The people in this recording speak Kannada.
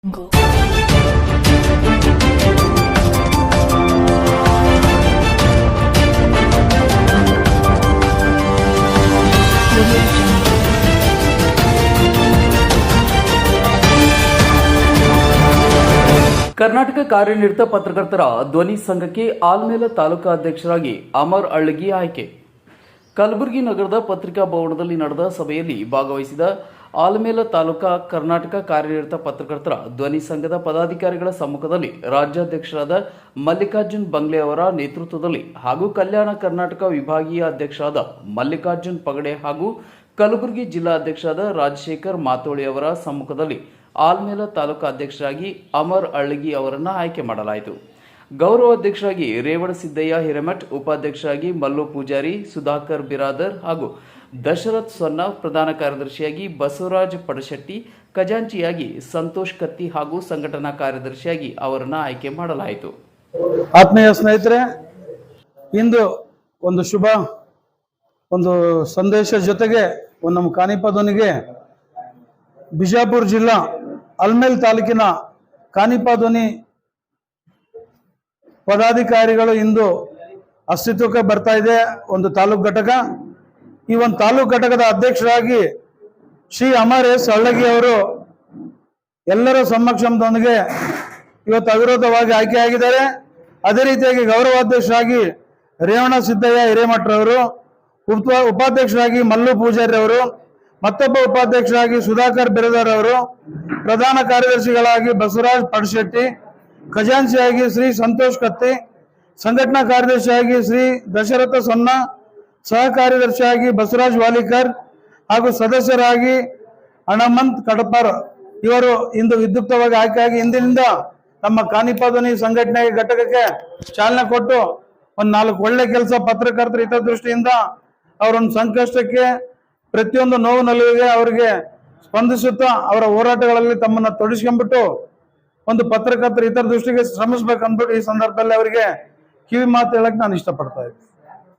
ಕರ್ನಾಟಕ ಕಾರ್ಯನಿರತ ಪತ್ರಕರ್ತರ ಧ್ವನಿ ಸಂಘಕ್ಕೆ ಆಲ್ಮೇಲ ತಾಲೂಕಾ ಅಧ್ಯಕ್ಷರಾಗಿ ಅಮರ್ ಅಳ್ಳಗಿ ಆಯ್ಕೆ. ಕಲಬುರಗಿ ನಗರದ ಪತ್ರಿಕಾ ಭವನದಲ್ಲಿ ನಡೆದ ಸಭೆಯಲ್ಲಿ ಭಾಗವಹಿಸಿದ ಆಲ್ಮೇಲ ತಾಲೂಕಾ ಕರ್ನಾಟಕ ಕಾರ್ಯನಿರತ ಪತ್ರಕರ್ತರ ಧ್ವನಿ ಸಂಘದ ಪದಾಧಿಕಾರಿಗಳ ಸಮ್ಮುಖದಲ್ಲಿ ರಾಜ್ಯಾಧ್ಯಕ್ಷರಾದ ಮಲ್ಲಿಕಾರ್ಜುನ್ ಬಂಗ್ಲೆ ಅವರ ನೇತೃತ್ವದಲ್ಲಿ ಹಾಗೂ ಕಲ್ಯಾಣ ಕರ್ನಾಟಕ ವಿಭಾಗೀಯ ಅಧ್ಯಕ್ಷರಾದ ಮಲ್ಲಿಕಾರ್ಜುನ್ ಪಗಡೆ ಹಾಗೂ ಕಲಬುರಗಿ ಜಿಲ್ಲಾ ಅಧ್ಯಕ್ಷರಾದ ರಾಜಶೇಖರ್ ಮಾತೋಳಿ ಅವರ ಸಮ್ಮುಖದಲ್ಲಿ ಆಲ್ಮೇಲ ತಾಲೂಕಾ ಅಧ್ಯಕ್ಷರಾಗಿ ಅಮರ್ ಅಳ್ಳಗಿ ಅವರನ್ನು ಆಯ್ಕೆ ಮಾಡಲಾಯಿತು. ಗೌರವ ಅಧ್ಯಕ್ಷರಾಗಿ ರೇವಣಸಿದ್ದಯ್ಯ ಹಿರೇಮಠ್, ಉಪಾಧ್ಯಕ್ಷರಾಗಿ ಮಲ್ಲು ಪೂಜಾರಿ, ಸುಧಾಕರ್ ಬಿರಾದರ್ ಹಾಗೂ ದಶರಥ್ ಸೊನ್ನ, ಪ್ರಧಾನ ಕಾರ್ಯದರ್ಶಿಯಾಗಿ ಬಸವರಾಜ್ ಪಡಶೆಟ್ಟಿ, ಖಜಾಂಚಿಯಾಗಿ ಸಂತೋಷ್ ಕತ್ತಿ ಹಾಗೂ ಸಂಘಟನಾ ಕಾರ್ಯದರ್ಶಿಯಾಗಿ ಅವರನ್ನು ಆಯ್ಕೆ ಮಾಡಲಾಯಿತು. ಆತ್ಮೀಯ ಸ್ನೇಹಿತರೆ, ಇಂದು ಒಂದು ಶುಭ ಸಂದೇಶ ಜೊತೆಗೆ ನಮ್ಮ ಕಾನಿಪಾದನಿಗೆ ಬಿಜಾಪುರ ಜಿಲ್ಲಾ ಆಲ್ಮೇಲ ತಾಲೂಕಿನ ಕಾನಿಪಾದನಿ ಪದಾಧಿಕಾರಿಗಳು ಇಂದು ಅಸ್ತಿತ್ವಕ್ಕೆ ಬರ್ತಾ ಇದೆ. ಒಂದು ತಾಲೂಕು ಘಟಕ. ಈ ಒಂದು ತಾಲೂಕು ಘಟಕದ ಅಧ್ಯಕ್ಷರಾಗಿ ಶ್ರೀ ಅಮರ್ ಎಸ್ ಅಳ್ಳಗಿ ಅವರು ಎಲ್ಲರ ಸಮಕ್ಷಮದೊಂದಿಗೆ ಇವತ್ತು ಅವಿರೋಧವಾಗಿ ಆಯ್ಕೆಯಾಗಿದ್ದಾರೆ. ಅದೇ ರೀತಿಯಾಗಿ ಗೌರವಾಧ್ಯಕ್ಷರಾಗಿ ರೇವಣಸಿದ್ದಯ್ಯ ಹಿರೇಮಠರವರು, ಉಪಾಧ್ಯಕ್ಷರಾಗಿ ಮಲ್ಲು ಪೂಜಾರಿ ಅವರು, ಮತ್ತೊಬ್ಬ ಉಪಾಧ್ಯಕ್ಷರಾಗಿ ಸುಧಾಕರ್ ಬಿರಾದರ್ ಅವರು, ಪ್ರಧಾನ ಕಾರ್ಯದರ್ಶಿಗಳಾಗಿ ಬಸವರಾಜ್ ಪಡಶೆಟ್ಟಿ, ಖಜಾಂಚಿಯಾಗಿ ಶ್ರೀ ಸಂತೋಷ್ ಕತ್ತಿ, ಸಂಘಟನಾ ಕಾರ್ಯದರ್ಶಿಯಾಗಿ ಶ್ರೀ ದಶರಥ ಸೊನ್ನ, ಸಹ ಕಾರ್ಯದರ್ಶಿಯಾಗಿ ಬಸವರಾಜ್ ವಾಲಿಕರ್ ಹಾಗೂ ಸದಸ್ಯರಾಗಿ ಹಣಮಂತ್ ಕಡಪರ್ ಇವರು ಇಂದು ವಿದ್ಯುಕ್ತವಾಗಿ ಆಯ್ಕೆಯಾಗಿ ಇಂದಿನಿಂದ ನಮ್ಮ ಕಾನಿಪಾದನಿ ಸಂಘಟನೆ ಘಟಕಕ್ಕೆ ಚಾಲನೆ ಕೊಟ್ಟು ಒಂದು 4 ಒಳ್ಳೆ ಕೆಲಸ ಪತ್ರಕರ್ತರ ಹಿತದೃಷ್ಟಿಯಿಂದ ಅವರೊಂದು ಸಂಕಷ್ಟಕ್ಕೆ ಪ್ರತಿಯೊಂದು ನೋವು ನಲಿವಿಗೆ ಅವರಿಗೆ ಸ್ಪಂದಿಸುತ್ತಾ ಅವರ ಹೋರಾಟಗಳಲ್ಲಿ ತಮ್ಮನ್ನ ತೊಡಗಿಸ್ಕೊಂಡ್ಬಿಟ್ಟು ಒಂದು ಪತ್ರಕರ್ತರ ಹಿತದೃಷ್ಟಿಗೆ ಶ್ರಮಿಸ್ಬೇಕಂದ್ಬಿಟ್ಟು ಈ ಸಂದರ್ಭದಲ್ಲಿ ಅವರಿಗೆ ಕಿವಿ ಮಾತು ಹೇಳಕ್ ನಾನು ಇಷ್ಟಪಡ್ತಾ ಇದ್ದೀನಿ.